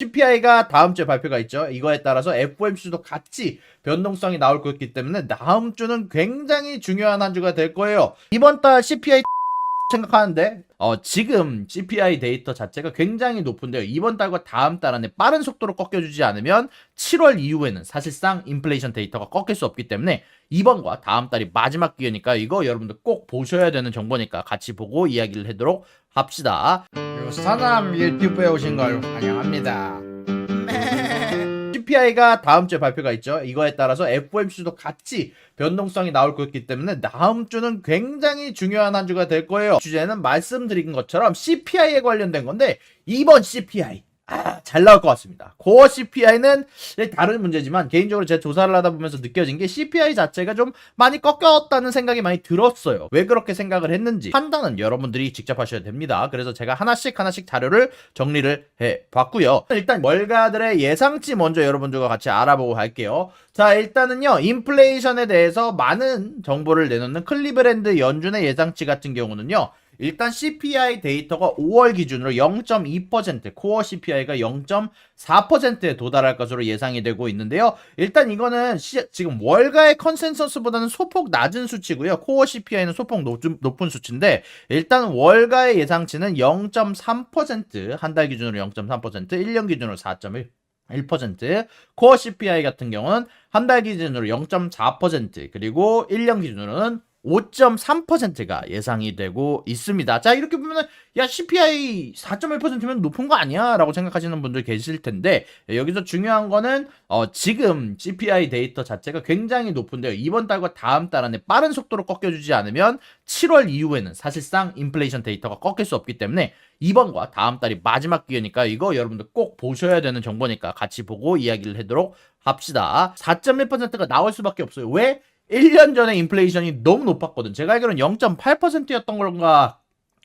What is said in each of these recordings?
CPI가 다음 주에 발표가 있죠. 이거에 따라서 FOMC도 같이 변동성이 나올 거기 때문에 다음 주는 굉장히 중요한 한 주가 될 거예요. 이번 달 CPI 생각하는데 지금 CPI 데이터 자체가 굉장히 높은데요. 이번 달과 다음 달 안에 빠른 속도로 꺾여주지 않으면 7월 이후에는 사실상 인플레이션 데이터가 꺾일 수 없기 때문에 이번과 다음 달이 마지막 기회니까 이거 여러분들 꼭 보셔야 되는 정보니까 같이 보고 이야기를 하도록 합시다. 그리고 사남 유튜브에 오신 걸 환영합니다. CPI가 다음 주에 발표가 있죠. 이거에 따라서 FOMC도 같이 변동성이 나올 거기 때문에 다음 주는 굉장히 중요한 한 주가 될 거예요. 주제는 말씀드린 것처럼 CPI에 관련된 건데 이번 CPI 잘 나올 것 같습니다. 코어 CPI는 다른 문제지만 개인적으로 제가 조사를 하다 보면서 느껴진 게 CPI 자체가 좀 많이 꺾였다는 생각이 많이 들었어요. 왜 그렇게 생각을 했는지 판단은 여러분들이 직접 하셔야 됩니다. 그래서 제가 하나씩 자료를 정리를 해봤고요. 일단 월가들의 예상치 먼저 여러분들과 같이 알아보고 갈게요. 자, 일단은요, 인플레이션에 대해서 많은 정보를 내놓는 클리브랜드 연준의 예상치 같은 경우는요, 일단 CPI 데이터가 5월 기준으로 0.2%, 코어 CPI가 0.4%에 도달할 것으로 예상이 되고 있는데요. 일단 이거는 지금 월가의 컨센서스보다는 소폭 낮은 수치고요. 코어 CPI는 소폭 높은 수치인데 일단 월가의 예상치는 0.3%, 한 달 기준으로 0.3%, 1년 기준으로 4.1%, 코어 CPI 같은 경우는 한 달 기준으로 0.4%, 그리고 1년 기준으로는 5.3%가 예상이 되고 있습니다. 자, 이렇게 보면은 야, CPI 4.1%면 높은 거 아니야? 라고 생각하시는 분들 계실 텐데 여기서 중요한 거는 지금 CPI 데이터 자체가 굉장히 높은데요. 이번 달과 다음 달 안에 빠른 속도로 꺾여주지 않으면 7월 이후에는 사실상 인플레이션 데이터가 꺾일 수 없기 때문에 이번과 다음 달이 마지막 기회니까 이거 여러분들 꼭 보셔야 되는 정보니까 같이 보고 이야기를 하도록 합시다. 4.1%가 나올 수밖에 없어요. 왜? 1년 전에 인플레이션이 너무 높았거든. 제가 알기로는 0.8%였던 건가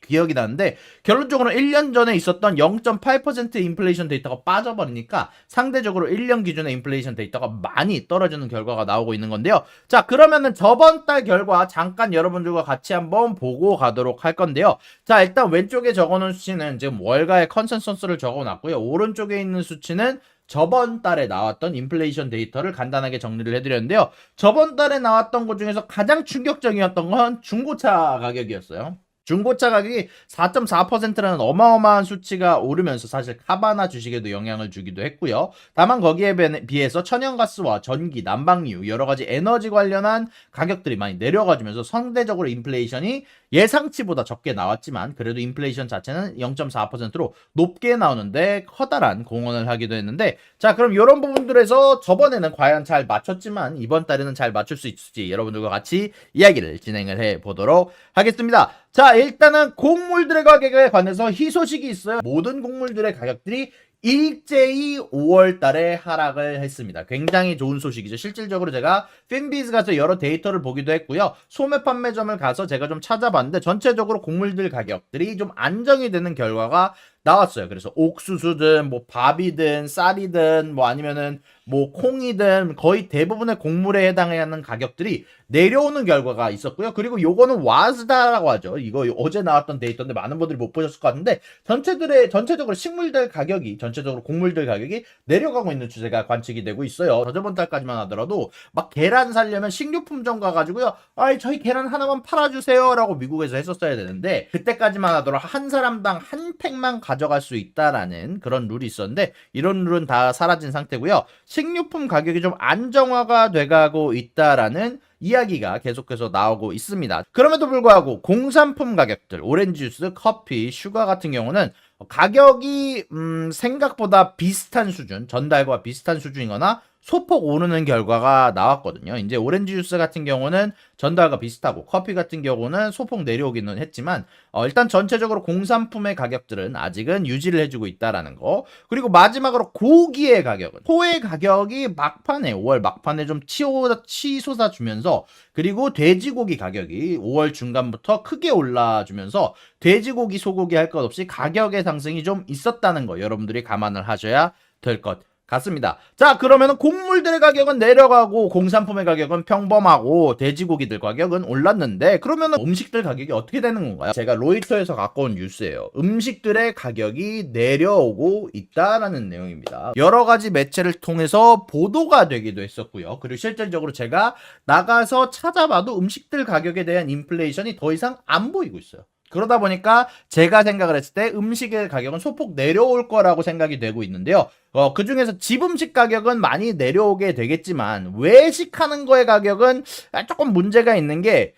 기억이 나는데 결론적으로 1년 전에 있었던 0.8% 인플레이션 데이터가 빠져버리니까 상대적으로 1년 기준의 인플레이션 데이터가 많이 떨어지는 결과가 나오고 있는 건데요. 자, 그러면은 저번 달 결과 잠깐 여러분들과 같이 한번 보고 가도록 할 건데요. 자, 일단 왼쪽에 적어놓은 수치는 지금 월가의 컨센서스를 적어놨고요. 오른쪽에 있는 수치는 저번 달에 나왔던 인플레이션 데이터를 간단하게 정리를 해드렸는데요. 저번 달에 나왔던 것 중에서 가장 충격적이었던 건 중고차 가격이었어요. 중고차 가격이 4.4%라는 어마어마한 수치가 오르면서 사실 카바나 주식에도 영향을 주기도 했고요. 다만 거기에 비해서 천연가스와 전기, 난방유, 여러가지 에너지 관련한 가격들이 많이 내려가주면서 상대적으로 인플레이션이 예상치보다 적게 나왔지만 그래도 인플레이션 자체는 0.4%로 높게 나오는데 커다란 공헌을 하기도 했는데 자, 그럼 이런 부분들에서 저번에는 과연 잘 맞췄지만 이번 달에는 잘 맞출 수 있을지 여러분들과 같이 이야기를 진행을 해보도록 하겠습니다. 자, 일단은 곡물들의 가격에 관해서 희소식이 있어요. 모든 곡물들의 가격들이 일제히 5월 달에 하락을 했습니다. 굉장히 좋은 소식이죠. 실질적으로 제가 핀비즈 가서 여러 데이터를 보기도 했고요. 소매 판매점을 가서 제가 좀 찾아봤는데 전체적으로 곡물들 가격들이 좀 안정이 되는 결과가 나왔어요. 그래서 옥수수든 뭐 밥이든 쌀이든 뭐 아니면은 뭐 콩이든 거의 대부분의 곡물에 해당하는 가격들이 내려오는 결과가 있었고요. 그리고 요거는 와스다라고 하죠. 이거 어제 나왔던 데이터인데 많은 분들이 못 보셨을 것 같은데 전체적으로 식물들 가격이 전체적으로 곡물들 가격이 내려가고 있는 추세가 관측이 되고 있어요. 저번 달까지만 하더라도 막 계란 살려면 식료품점 가가지고요. 아이 저희 계란 하나만 팔아주세요라고 미국에서 했었어야 되는데 그때까지만 하더라도 한 사람당 한 팩만 가져갈 수 있다라는 그런 룰이 있었는데 이런 룰은 다 사라진 상태고요. 식료품 가격이 좀 안정화가 돼가고 있다라는 이야기가 계속해서 나오고 있습니다. 그럼에도 불구하고 공산품 가격들, 오렌지 주스, 커피, 슈가 같은 경우는 가격이 생각보다 비슷한 수준, 전달과 비슷한 수준이거나 소폭 오르는 결과가 나왔거든요. 이제 오렌지 주스 같은 경우는 전달과 비슷하고 커피 같은 경우는 소폭 내려오기는 했지만 일단 전체적으로 공산품의 가격들은 아직은 유지를 해주고 있다라는 거. 그리고 마지막으로 고기의 가격은 소의 가격이 막판에 5월 막판에 좀 치솟아 주면서 그리고 돼지고기 가격이 5월 중간부터 크게 올라주면서 돼지고기, 소고기 할 것 없이 가격의 상승이 좀 있었다는 거 여러분들이 감안을 하셔야 될 것 같습니다. 자, 그러면은 곡물들의 가격은 내려가고 공산품의 가격은 평범하고 돼지고기들 가격은 올랐는데, 그러면은 음식들 가격이 어떻게 되는 건가요? 제가 로이터에서 갖고 온 뉴스예요. 음식들의 가격이 내려오고 있다라는 내용입니다. 여러 가지 매체를 통해서 보도가 되기도 했었고요. 그리고 실질적으로 제가 나가서 찾아봐도 음식들 가격에 대한 인플레이션이 더 이상 안 보이고 있어요. 그러다 보니까 제가 생각을 했을 때 음식의 가격은 소폭 내려올 거라고 생각이 되고 있는데요. 그 중에서 집 음식 가격은 많이 내려오게 되겠지만 외식하는 거의 가격은 조금 문제가 있는 게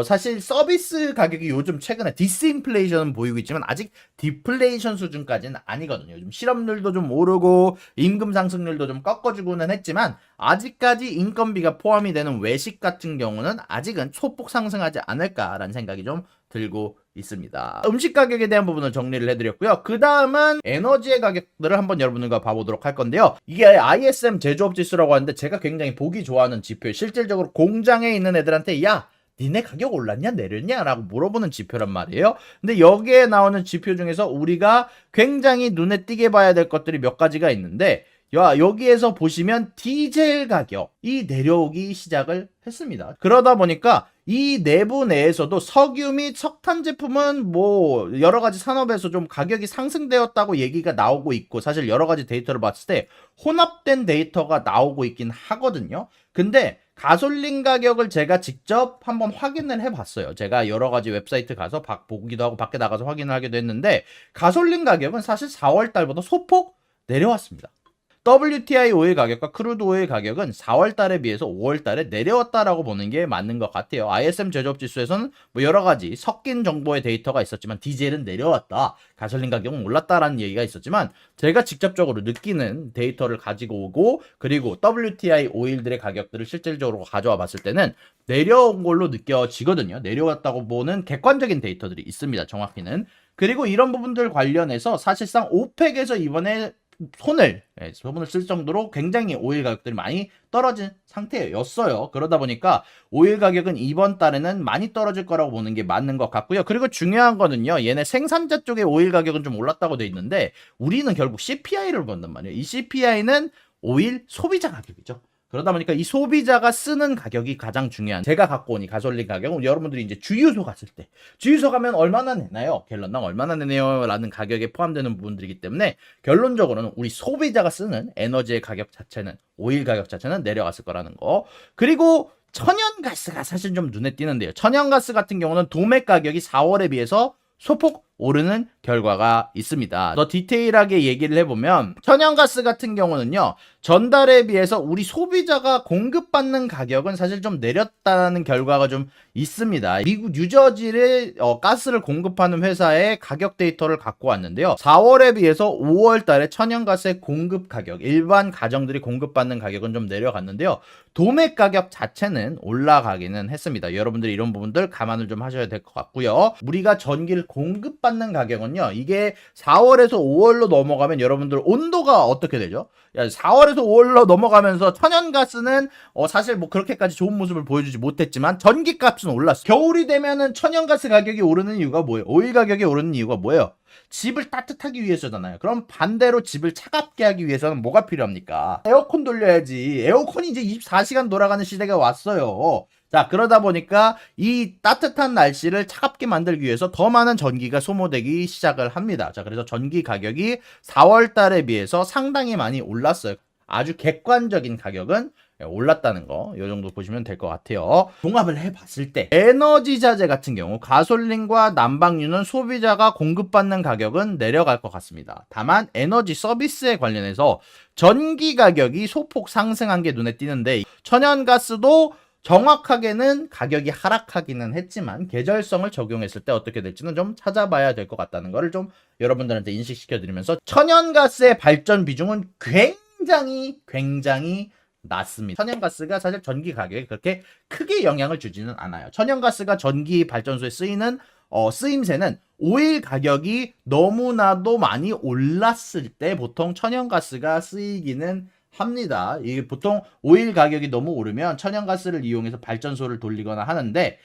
사실 서비스 가격이 요즘 최근에 디스인플레이션은 보이고 있지만 아직 디플레이션 수준까지는 아니거든요. 요즘 실업률도 좀 오르고 임금 상승률도 좀 꺾어주고는 했지만 아직까지 인건비가 포함이 되는 외식 같은 경우는 아직은 소폭 상승하지 않을까라는 생각이 좀 들고 있습니다. 음식 가격에 대한 부분을 정리를 해드렸고요. 그 다음은 에너지의 가격들을 한번 여러분들과 봐보도록 할 건데요. 이게 ISM 제조업 지수라고 하는데 제가 굉장히 보기 좋아하는 지표예요. 실질적으로 공장에 있는 애들한테 야, 니네 가격 올랐냐 내렸냐 라고 물어보는 지표란 말이에요. 근데 여기에 나오는 지표 중에서 우리가 굉장히 눈에 띄게 봐야 될 것들이 몇 가지가 있는데, 여기에서 보시면 디젤 가격이 내려오기 시작을 했습니다. 그러다 보니까 이 내부 내에서도 석유 및 석탄 제품은 뭐 여러 가지 산업에서 좀 가격이 상승되었다고 얘기가 나오고 있고, 사실 여러 가지 데이터를 봤을 때 혼합된 데이터가 나오고 있긴 하거든요. 근데 가솔린 가격을 제가 직접 한번 확인을 해봤어요. 제가 여러 가지 웹사이트 가서 보기도 하고 밖에 나가서 확인을 하기도 했는데, 가솔린 가격은 사실 4월 달보다 소폭 내려왔습니다. WTI 오일 가격과 크루드 오일 가격은 4월 달에 비해서 5월 달에 내려왔다라고 보는 게 맞는 것 같아요. ISM 제조업 지수에서는 뭐 여러 가지 섞인 정보의 데이터가 있었지만 디젤은 내려왔다, 가솔린 가격은 올랐다라는 얘기가 있었지만, 제가 직접적으로 느끼는 데이터를 가지고 오고 그리고 WTI 오일들의 가격들을 실질적으로 가져와 봤을 때는 내려온 걸로 느껴지거든요. 내려왔다고 보는 객관적인 데이터들이 있습니다. 정확히는. 그리고 이런 부분들 관련해서 사실상 오펙에서 이번에 손을 쓸 정도로 굉장히 오일 가격들이 많이 떨어진 상태였어요. 그러다 보니까 오일 가격은 이번 달에는 많이 떨어질 거라고 보는 게 맞는 것 같고요. 그리고 중요한 거는요, 얘네 생산자 쪽의 오일 가격은 좀 올랐다고 돼 있는데 우리는 결국 CPI를 본단 말이에요. 이 CPI는 오일 소비자 가격이죠. 그러다 보니까 이 소비자가 쓰는 가격이 가장 중요한, 제가 갖고 온 이 가솔린 가격은 여러분들이 이제 주유소 갔을 때, 주유소 가면 얼마나 내나요? 갤런당 얼마나 내네요? 라는 가격에 포함되는 부분들이기 때문에 결론적으로는 우리 소비자가 쓰는 에너지의 가격 자체는, 오일 가격 자체는 내려갔을 거라는 거. 그리고 천연가스가 사실 좀 눈에 띄는데요. 천연가스 같은 경우는 도매 가격이 4월에 비해서 소폭 오르는 결과가 있습니다. 더 디테일하게 얘기를 해보면 천연가스 같은 경우는요, 전달에 비해서 우리 소비자가 공급받는 가격은 사실 좀 내렸다는 결과가 좀 있습니다. 미국 뉴저지를 가스를 공급하는 회사의 가격 데이터를 갖고 왔는데요. 4월에 비해서 5월 달에 천연가스의 공급 가격, 일반 가정들이 공급받는 가격은 좀 내려갔는데요. 도매 가격 자체는 올라가기는 했습니다. 여러분들이 이런 부분들 감안을 좀 하셔야 될 것 같고요. 우리가 전기를 공급받는 가격은요, 이게 4월에서 5월로 넘어가면 여러분들 온도가 어떻게 되죠? 4월에서 5월로 넘어가면서 천연가스는 사실 뭐 그렇게까지 좋은 모습을 보여주지 못했지만 전기값은 올랐어요. 겨울이 되면은 천연가스 가격이 오르는 이유가 뭐예요? 오일 가격이 오르는 이유가 뭐예요? 집을 따뜻하기 위해서잖아요. 그럼 반대로 집을 차갑게 하기 위해서는 뭐가 필요합니까? 에어컨 돌려야지. 에어컨이 이제 24시간 돌아가는 시대가 왔어요. 자, 그러다 보니까 이 따뜻한 날씨를 차갑게 만들기 위해서 더 많은 전기가 소모되기 시작을 합니다. 자, 그래서 전기 가격이 4월 달에 비해서 상당히 많이 올랐어요. 아주 객관적인 가격은 올랐다는 거, 이 정도 보시면 될 것 같아요. 종합을 해봤을 때 에너지 자재 같은 경우 가솔린과 난방유는 소비자가 공급받는 가격은 내려갈 것 같습니다. 다만 에너지 서비스에 관련해서 전기 가격이 소폭 상승한 게 눈에 띄는데, 천연가스도 정확하게는 가격이 하락하기는 했지만 계절성을 적용했을 때 어떻게 될지는 좀 찾아봐야 될 것 같다는 거를 좀 여러분들한테 인식시켜 드리면서, 천연가스의 발전 비중은 굉장히 낮습니다. 천연가스가 사실 전기 가격에 그렇게 크게 영향을 주지는 않아요. 천연가스가 전기 발전소에 쓰이는 쓰임새는 오일 가격이 너무나도 많이 올랐을 때 보통 천연가스가 쓰이기는 합니다. 이게 보통 오일 가격이 너무 오르면 천연가스를 이용해서 발전소를 돌리거나 하는데,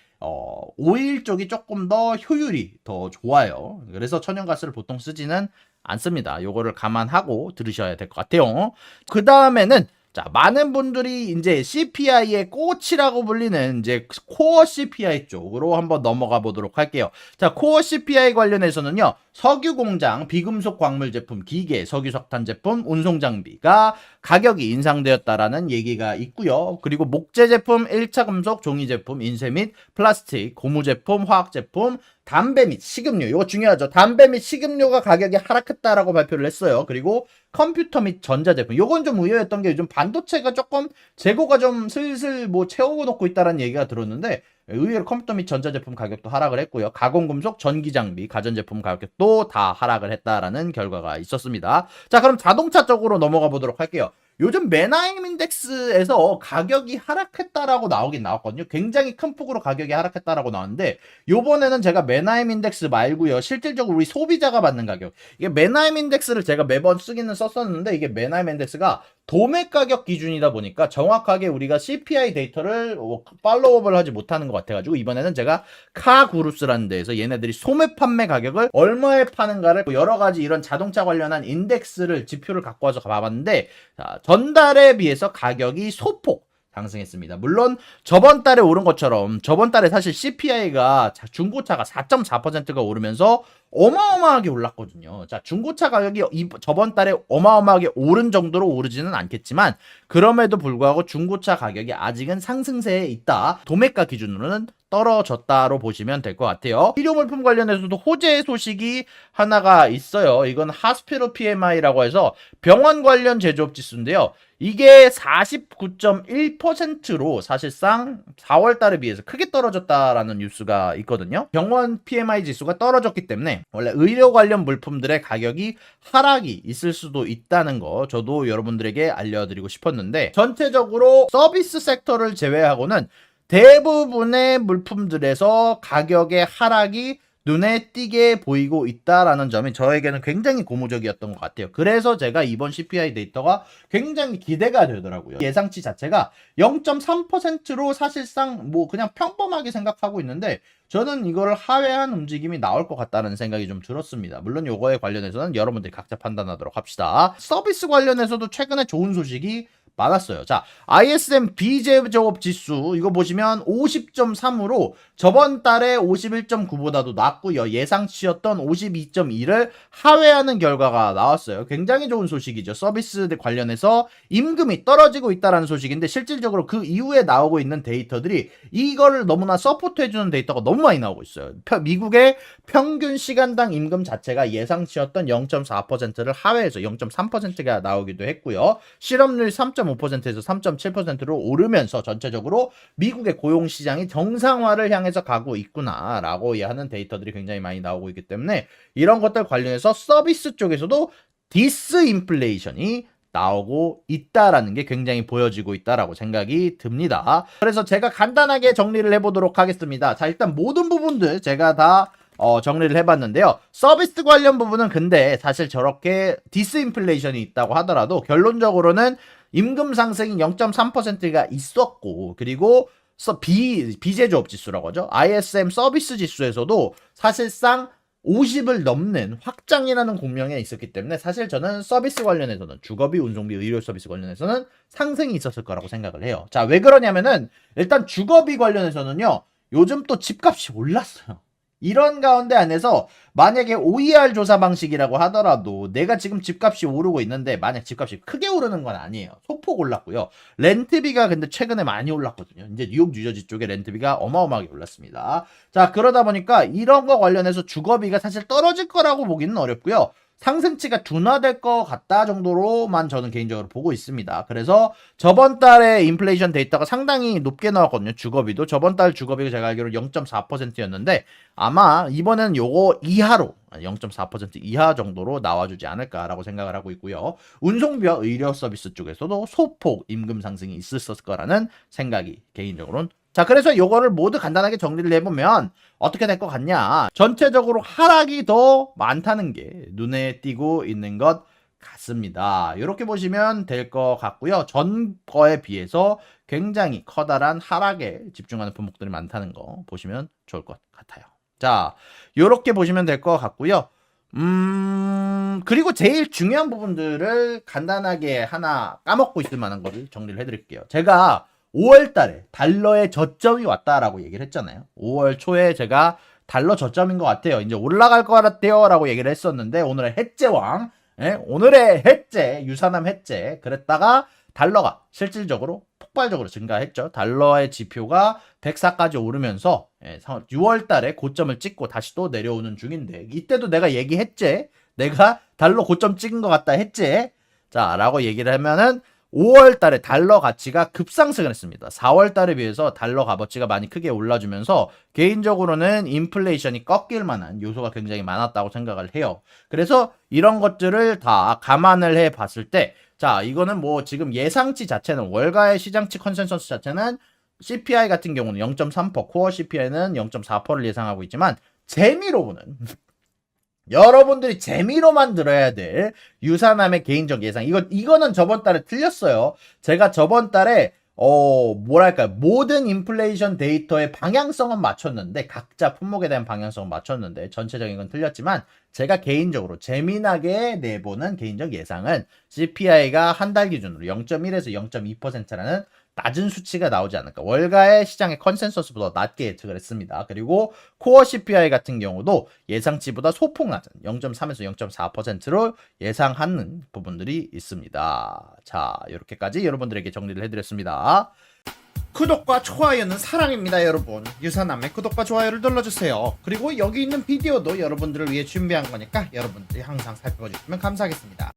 오일 쪽이 조금 더 효율이 더 좋아요. 그래서 천연가스를 보통 쓰지는 않습니다. 요거를 감안하고 들으셔야 될 것 같아요. 그 다음에는 자, 많은 분들이 이제 CPI의 꽃이라고 불리는 이제 코어 CPI 쪽으로 한번 넘어가 보도록 할게요. 자, 코어 CPI 관련해서는요, 석유 공장, 비금속 광물 제품, 기계, 석유 석탄 제품, 운송 장비가 가격이 인상되었다라는 얘기가 있고요. 그리고 목재 제품, 1차 금속, 종이 제품, 인쇄 및 플라스틱, 고무 제품, 화학 제품, 담배 및 식음료, 이거 중요하죠. 담배 및 식음료가 가격이 하락했다라고 발표를 했어요. 그리고 컴퓨터 및 전자제품, 요건 좀 의외였던 게 요즘 반도체가 조금 재고가 좀 슬슬 뭐 채워놓고 있다는 얘기가 들었는데, 의외로 컴퓨터 및 전자제품 가격도 하락을 했고요. 가공금속, 전기장비, 가전제품 가격도 다 하락을 했다라는 결과가 있었습니다. 자, 그럼 자동차 쪽으로 넘어가 보도록 할게요. 요즘 맨하임 인덱스에서 가격이 하락했다라고 나오긴 나왔거든요. 굉장히 큰 폭으로 가격이 하락했다라고 나왔는데, 요번에는 제가 맨하임 인덱스 말고요, 실질적으로 우리 소비자가 받는 가격, 이게 맨하임 인덱스를 제가 매번 쓰기는 썼었는데, 이게 맨하임 인덱스가 도매 가격 기준이다 보니까 정확하게 우리가 CPI 데이터를 팔로우업을 하지 못하는 것 같아가지고, 이번에는 제가 카그룹스라는 데에서 얘네들이 소매 판매 가격을 얼마에 파는가를 여러 가지 이런 자동차 관련한 인덱스를 지표를 갖고 와서 봐봤는데, 자, 전달에 비해서 가격이 소폭 상승했습니다. 물론 저번 달에 오른 것처럼 저번 달에 사실 CPI가 중고차가 4.4%가 오르면서 어마어마하게 올랐거든요. 자, 중고차 가격이 저번 달에 어마어마하게 오른 정도로 오르지는 않겠지만, 그럼에도 불구하고 중고차 가격이 아직은 상승세에 있다. 도매가 기준으로는 떨어졌다로 보시면 될 것 같아요. 일용물품 관련해서도 호재 소식이 하나가 있어요. 이건 하스피로 PMI라고 해서 병원 관련 제조업 지수인데요. 이게 49.1%로 사실상 4월 달에 비해서 크게 떨어졌다라는 뉴스가 있거든요. 병원 PMI 지수가 떨어졌기 때문에 원래 의료 관련 물품들의 가격이 하락이 있을 수도 있다는 거 저도 여러분들에게 알려드리고 싶었는데, 전체적으로 서비스 섹터를 제외하고는 대부분의 물품들에서 가격의 하락이 눈에 띄게 보이고 있다라는 점이 저에게는 굉장히 고무적이었던 것 같아요. 그래서 제가 이번 CPI 데이터가 굉장히 기대가 되더라고요. 예상치 자체가 0.3%로 사실상 뭐 그냥 평범하게 생각하고 있는데, 저는 이걸 하회한 움직임이 나올 것 같다는 생각이 좀 들었습니다. 물론 요거에 관련해서는 여러분들이 각자 판단하도록 합시다. 서비스 관련해서도 최근에 좋은 소식이 많았어요. 자, ISM 비제조업 지수 이거 보시면 50.3으로 저번 달에 51.9보다도 낮고요. 예상치였던 52.2를 하회하는 결과가 나왔어요. 굉장히 좋은 소식이죠. 서비스 관련해서 임금이 떨어지고 있다는 소식인데, 실질적으로 그 이후에 나오고 있는 데이터들이 이거를 너무나 서포트해주는 데이터가 너무 많이 나오고 있어요. 미국의 평균 시간당 임금 자체가 예상치였던 0.4%를 하회해서 0.3%가 나오기도 했고요. 실업률 3.5%에서 3.7%로 오르면서 전체적으로 미국의 고용시장이 정상화를 향해서 가고 있구나라고 하는 데이터들이 굉장히 많이 나오고 있기 때문에, 이런 것들 관련해서 서비스 쪽에서도 디스인플레이션이 나오고 있다라는 게 굉장히 보여지고 있다라고 생각이 듭니다. 그래서 제가 간단하게 정리를 해보도록 하겠습니다. 자, 일단 모든 부분들 제가 다 정리를 해봤는데요. 서비스 관련 부분은 근데 사실 저렇게 디스인플레이션이 있다고 하더라도 결론적으로는 임금 상승이 0.3%가 있었고, 그리고 비제조업 지수라고 하죠. ISM 서비스 지수에서도 사실상 50을 넘는 확장이라는 공명에 있었기 때문에, 사실 저는 서비스 관련해서는 주거비, 운송비, 의료 서비스 관련해서는 상승이 있었을 거라고 생각을 해요. 자, 왜 그러냐면은 일단 주거비 관련해서는요, 요즘 또 집값이 올랐어요. 이런 가운데 안에서 만약에 OER 조사 방식이라고 하더라도 내가 지금 집값이 오르고 있는데, 만약 집값이 크게 오르는 건 아니에요. 소폭 올랐고요. 렌트비가 근데 최근에 많이 올랐거든요. 이제 뉴욕, 뉴저지 쪽에 렌트비가 어마어마하게 올랐습니다. 자, 그러다 보니까 이런 거 관련해서 주거비가 사실 떨어질 거라고 보기는 어렵고요. 상승치가 둔화될 것 같다 정도로만 저는 개인적으로 보고 있습니다. 그래서 저번 달에 인플레이션 데이터가 상당히 높게 나왔거든요. 주거비도 저번 달 주거비가 제가 알기로 0.4%였는데 아마 이번에는 요거 이하로 0.4% 이하 정도로 나와주지 않을까라고 생각을 하고 있고요. 운송비와 의료 서비스 쪽에서도 소폭 임금 상승이 있었을 거라는 생각이 개인적으로는. 자, 그래서 요거를 모두 간단하게 정리를 해보면 어떻게 될 것 같냐. 전체적으로 하락이 더 많다는 게 눈에 띄고 있는 것 같습니다. 이렇게 보시면 될 것 같고요. 전 거에 비해서 굉장히 커다란 하락에 집중하는 품목들이 많다는 거 보시면 좋을 것 같아요. 자, 이렇게 보시면 될 것 같고요. 그리고 제일 중요한 부분들을 간단하게 하나 까먹고 있을 만한 거를 정리를 해드릴게요. 제가 5월 달에 달러의 저점이 왔다라고 얘기를 했잖아요. 5월 초에 제가 달러 저점인 것 같아요. 이제 올라갈 것 같아요. 라고 얘기를 했었는데, 오늘의 해제왕, 오늘의 해제, 유사남 해제, 그랬다가 달러가 실질적으로 폭발적으로 증가했죠. 달러의 지표가 104까지 오르면서 6월 달에 고점을 찍고 다시 또 내려오는 중인데, 이때도 내가 얘기했지. 내가 달러 고점 찍은 것 같다 했지. 자, 라고 얘기를 하면은 5월 달에 달러 가치가 급상승을 했습니다. 4월 달에 비해서 달러 값어치가 많이 크게 올라주면서 개인적으로는 인플레이션이 꺾일 만한 요소가 굉장히 많았다고 생각을 해요. 그래서 이런 것들을 다 감안을 해 봤을 때, 자, 이거는 뭐 지금 예상치 자체는, 월가의 시장치 컨센서스 자체는 CPI 같은 경우는 0.3%, 코어 CPI는 0.4%를 예상하고 있지만, 재미로 보는 여러분들이 재미로만 들어야 될 유사남의 개인적 예상. 이거는 저번 달에 틀렸어요. 제가 저번 달에 뭐랄까, 모든 인플레이션 데이터의 방향성은 맞췄는데, 각자 품목에 대한 방향성은 맞췄는데, 전체적인 건 틀렸지만, 제가 개인적으로 재미나게 내보는 개인적 예상은 CPI가 한 달 기준으로 0.1에서 0.2%라는 낮은 수치가 나오지 않을까. 월가의 시장의 컨센서스보다 낮게 예측을 했습니다. 그리고 코어 CPI 같은 경우도 예상치보다 소폭 낮은 0.3에서 0.4%로 예상하는 부분들이 있습니다. 자, 이렇게까지 여러분들에게 정리를 해드렸습니다. 구독과 좋아요는 사랑입니다, 여러분. 유사남의 구독과 좋아요를 눌러주세요. 그리고 여기 있는 비디오도 여러분들을 위해 준비한 거니까 여러분들이 항상 살펴봐 주시면 감사하겠습니다.